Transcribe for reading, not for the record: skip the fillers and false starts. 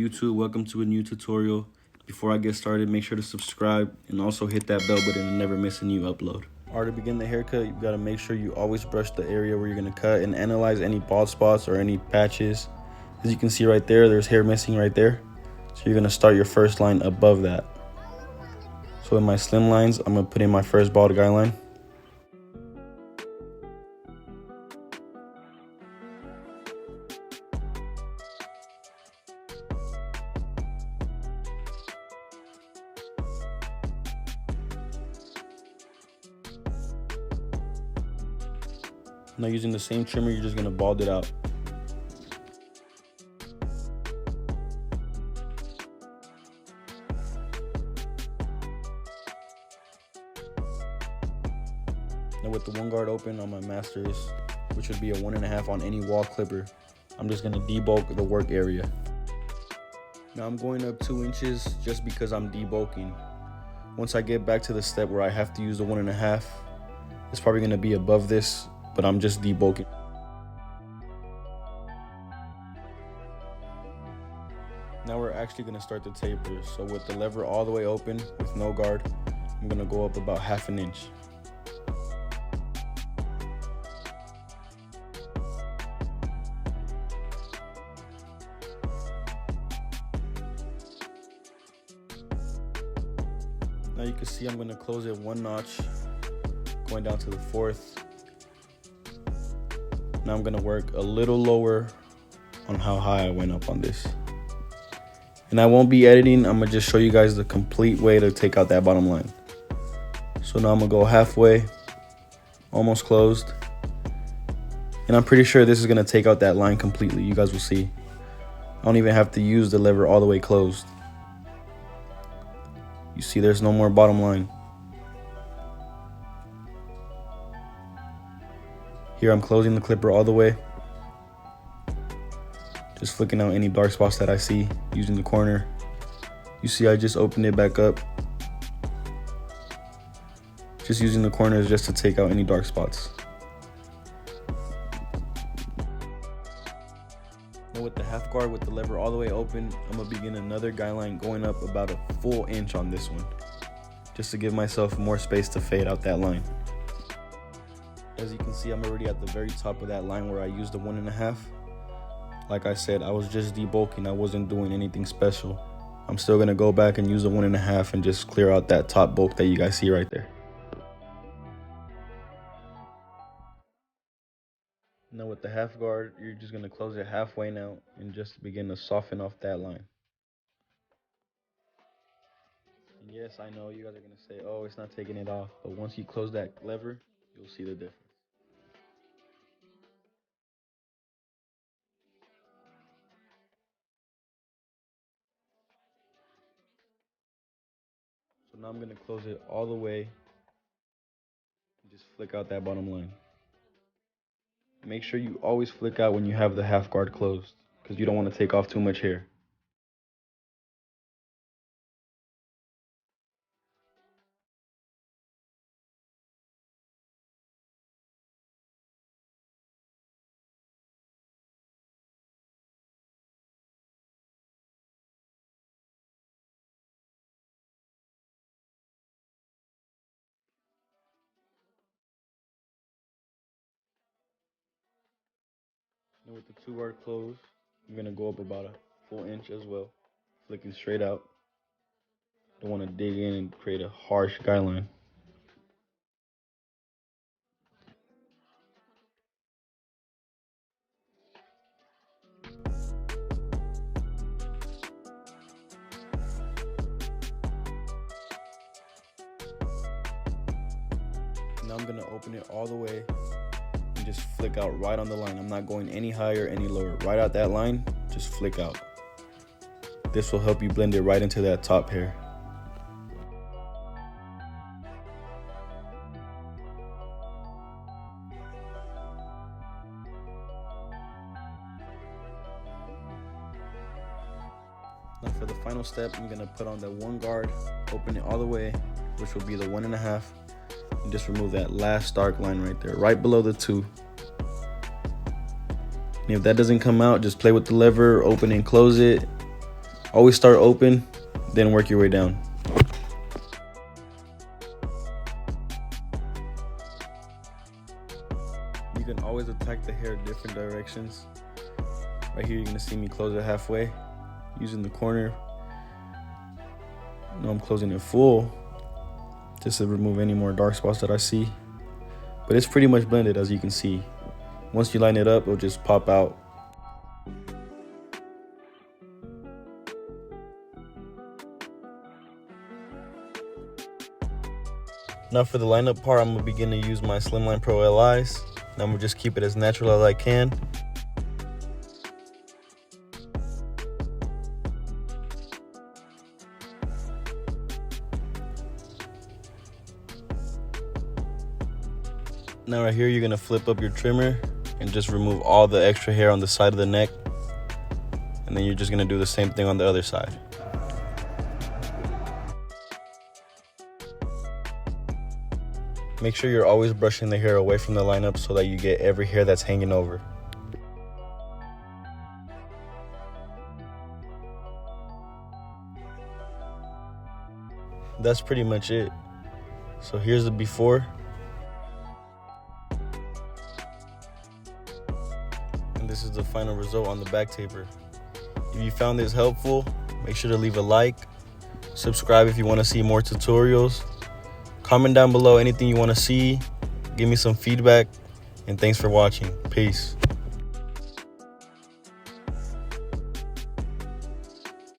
YouTube, welcome to a new tutorial. Before I get started, make sure to subscribe and also hit that bell button and never miss a new upload. Alright, to begin the haircut, you gotta make sure you always brush the area where you're gonna cut and analyze any bald spots or any patches. As you can see right there, there's hair missing right there. So you're gonna start your first line above that. So in my slim lines, I'm gonna put in my first bald guy line. Now using the same trimmer, you're just gonna bald it out. Now with the one guard open on my masters, which would be a 1.5 on any wall clipper, I'm just gonna debulk the work area. Now I'm going up 2 inches just because I'm debulking. Once I get back to the step where I have to use the 1.5, it's probably gonna be above this, but I'm just debulking. Now we're actually gonna start the taper. So with the lever all the way open with no guard, I'm gonna go up about 1/2 inch. Now you can see I'm gonna close it 1 notch, going down to the 4th. Now I'm gonna work a little lower on how high I went up on this. And I won't be editing, I'm gonna just show you guys the complete way to take out that bottom line. So now I'm gonna go halfway, almost closed. And I'm pretty sure this is gonna take out that line completely, you guys will see. I don't even have to use the lever all the way closed. You see there's no more bottom line. Here I'm closing the clipper all the way. Just flicking out any dark spots that I see using the corner. You see I just opened it back up. Just using the corners just to take out any dark spots. Now with the half guard with the lever all the way open, I'm gonna begin another guy line going up about a full inch on this one, just to give myself more space to fade out that line. As you can see, I'm already at the very top of that line where I used the 1.5. Like I said, I was just debulking, I wasn't doing anything special. I'm still gonna go back and use the 1.5 and just clear out that top bulk that you guys see right there. Now with the half guard, you're just gonna close it halfway now and just begin to soften off that line. And yes, I know you guys are gonna say, oh, it's not taking it off, but once you close that lever, you'll see the difference. So now I'm gonna close it all the way and just flick out that bottom line. Make sure you always flick out when you have the half guard closed, because you don't want to take off too much hair. And with the 2 guard closed, I'm gonna go up about a full inch as well, flicking straight out. Don't want to dig in and create a harsh guy line. Now I'm gonna open it all the way and just flick out right on the line. I'm not going any higher, any lower. Right out that line, just flick out. This will help you blend it right into that top hair. Now for the final step, I'm gonna put on the 1 guard, open it all the way, which will be the 1.5, and just remove that last dark line right there, right below the 2. And if that doesn't come out, just play with the lever, open and close it. Always start open, then work your way down. You can always attack the hair different directions. Right here, you're gonna see me close it halfway, using the corner. Now I'm closing it full, just to remove any more dark spots that I see. But it's pretty much blended, as you can see. Once you line it up, it'll just pop out. Now for the lineup part, I'm gonna begin to use my Slimline Pro LIs. Now I'm gonna just keep it as natural as I can. Now right here, you're gonna flip up your trimmer and just remove all the extra hair on the side of the neck. And then you're just gonna do the same thing on the other side. Make sure you're always brushing the hair away from the lineup so that you get every hair that's hanging over. That's pretty much it. So here's the before. And this is the final result on the back taper. If you found this helpful, make sure to leave a like. Subscribe if you want to see more tutorials. Comment down below anything you want to see. Give me some feedback. And thanks for watching. Peace.